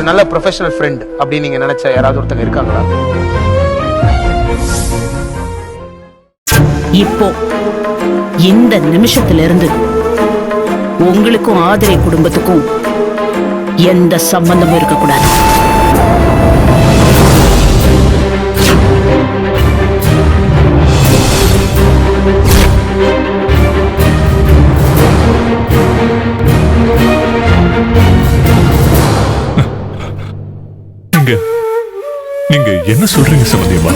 ஒரு நல்ல professional friend அப்படின்னு நீங்க நினைச்ச யாராவது ஒருத்தங்க இருக்காங்களா? இப்போ இந்த நிமிஷத்திலிருந்து உங்களுக்கும் ஆதிரை குடும்பத்துக்கும் எந்த சம்பந்தமும் இருக்கக்கூடாது. நீங்க என்ன சொல்றீங்க சம்பந்தியம்மா?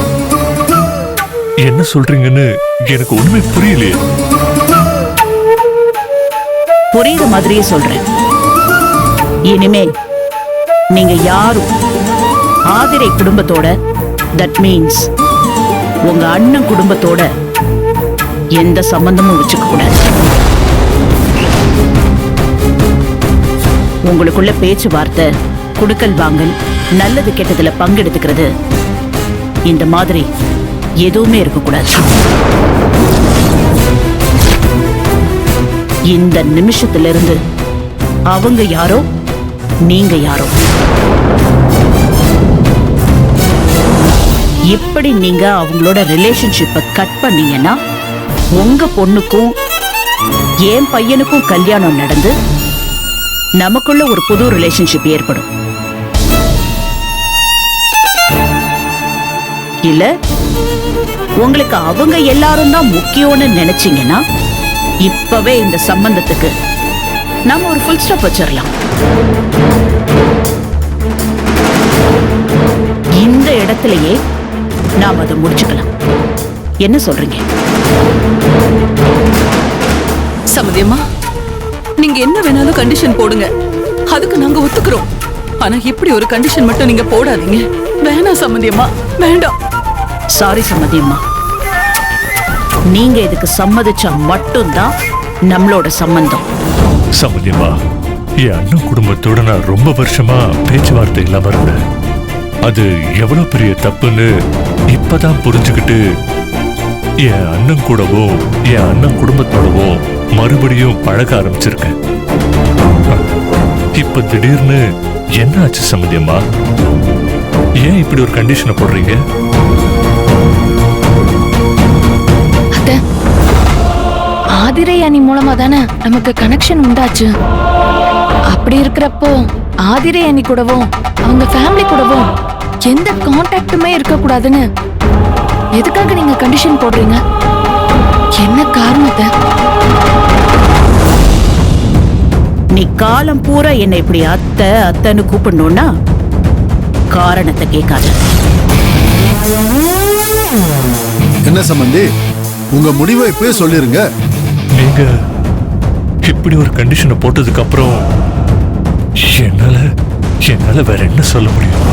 என்ன சொல்றீங்கன்னு எனக்கு ஒண்ணுமே புரியலையே. புரியுற மாதிரியே சொல்றேன். இனிமே நீங்க யாரும் ஆதிரை குடும்பத்தோட, தட் மீன்ஸ் உங்க அண்ணன் குடும்பத்தோட எந்த சம்பந்தமும் வச்சுக்க கூடாது. உங்களுக்குள்ள பேச்சுவார்த்தை, குடுக்கல் வாங்கல், நல்லது கெட்டதுல பங்கெடுத்துக்கிறது, இந்த மாதிரி எதுவுமே இருக்கக்கூடாது. இந்த நிமிஷத்திலிருந்து அவங்க யாரோ, நீங்க யாரோ. இப்படி நீங்க அவங்களோட ரிலேஷன்ஷிப்பை கட் பண்ணீங்கன்னா உங்க பொண்ணுக்கும் என் பையனுக்கும் கல்யாணம் நடந்து நமக்குள்ள ஒரு புது ரிலேஷன்ஷிப் ஏற்படும். இல்ல உங்களுக்கு அவங்க எல்லாரும் தான் முக்கியம்னு நினைச்சீங்கன்னா இப்பவே இந்த சம்பந்தத்துக்கு நாம ஒரு ஃபுல் ஸ்டாப் வச்சிடலாம். இந்த இடத்திலேயே நாம் அதை முடிச்சுக்கலாம். என்ன சொல்றீங்க? சம்மதியம்மா, நீங்க என்ன வேணாலும் கண்டிஷன் போடுங்க, அதுக்கு நாங்க ஒத்துக்கிறோம். ஆனா இப்படி ஒரு கண்டிஷன் மட்டும் நீங்க போடாதீங்க. வேணாம் சம்மதியம்மா, வேண்டாம். சாரி சம்மதியம்மா, நீங்க இதுக்கு சம்மதிச்சா மட்டும்தான் நம்மளோட சம்பந்தம். சம்பந்தியம்மா, என் அண்ணன் குடும்பத்தோட நான் ரொம்ப வருஷமா பேச்சுவார்த்தை இல்லாம இருந்தேன். அது எவ்வளவு பெரிய தப்புன்னு இப்பதான் புரிஞ்சுக்கிட்டு என் அண்ணன் கூடவும் என் அண்ணன் குடும்பத்தோடவும் மறுபடியும் பழக ஆரம்பிச்சிருக்கேன். இப்ப திடீர்னு என்ன ஆச்சு சம்பந்தியம்மா? ஏன் இப்படி ஒரு கண்டிஷனை போடுறீங்க? ஆதிரை அணி மூலமா தானே நமக்கு கனெக்ஷன் உண்டாச்சு. அப்படி இருக்கிறப்போ ஆதிரை அணி கூடவும் அவங்க ஃபேமிலி கூடவும் எந்த கான்டாக்டுமே இருக்க கூடாதுன்னு எதுக்காக நீங்க கண்டிஷன் போடுறீங்க? என்ன காரணத்தை? நீ காலம் பூரா என்னை இப்படி அத்தை அத்தைன்னு கூப்பிடணும்னா காரணத்தை கேட்காத. என்ன சம்பந்தி, உங்க முடிவை இப்பவே சொல்லிருங்க. நீங்க இப்படி ஒரு கண்டிஷனை போட்டதுக்கு அப்புறம் என்னால வேற என்ன சொல்ல முடியும்?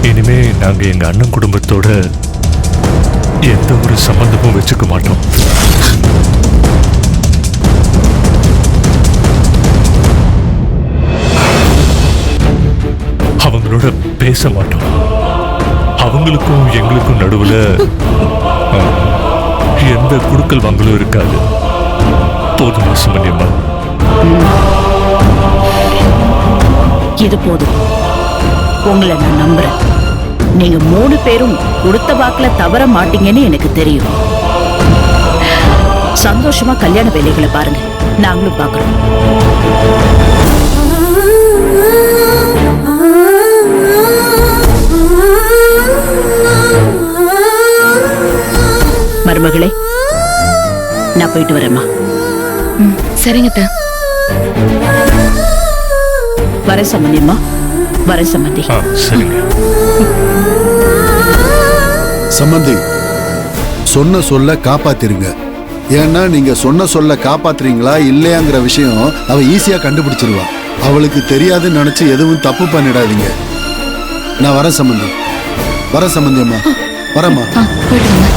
இனிமே நாங்க எங்க அண்ணன் குடும்பத்தோட எந்த ஒரு சம்பந்தமும் வச்சுக்க மாட்டோம். அவங்களோட பேச மாட்டோம். அவங்களுக்கும் எங்களுக்கும் நடுவுல எந்த குடுக்கல் வாங்கலும் இருக்காது. போதுமா சுமன்யம்மா? இது போதும். உங்களை நான் நம்புறேன். நீங்க 3 பேரும் கொடுத்த வாக்குல தவற மாட்டீங்கன்னு எனக்கு தெரியும். சந்தோஷமா கல்யாண வேலைகளை பாருங்க, நாங்களும் பார்க்கிறோம். மருமகளே, நான் போயிட்டு வரேம்மா. சரிங்க அத்தை. வர சம்பந்தியம்மா, வர சம்பந்தி. சரிங்க. சம்பந்தி, சொன்ன சொல்ல காப்பாத்திருங்க. ஏன்னா நீங்க சொன்ன சொல்ல காப்பாத்துறீங்களா இல்லையாங்கிற விஷயம் அவ ஈஸியா கண்டுபிடிச்சிருவா. அவளுக்கு தெரியாதுன்னு நினைச்சு எதுவும் தப்பு பண்ணிடாதீங்க. நான் வரேன் சம்பந்தி. வர சம்பந்தி அம்மா, வரம்மா. போயிட்டு வாங்க.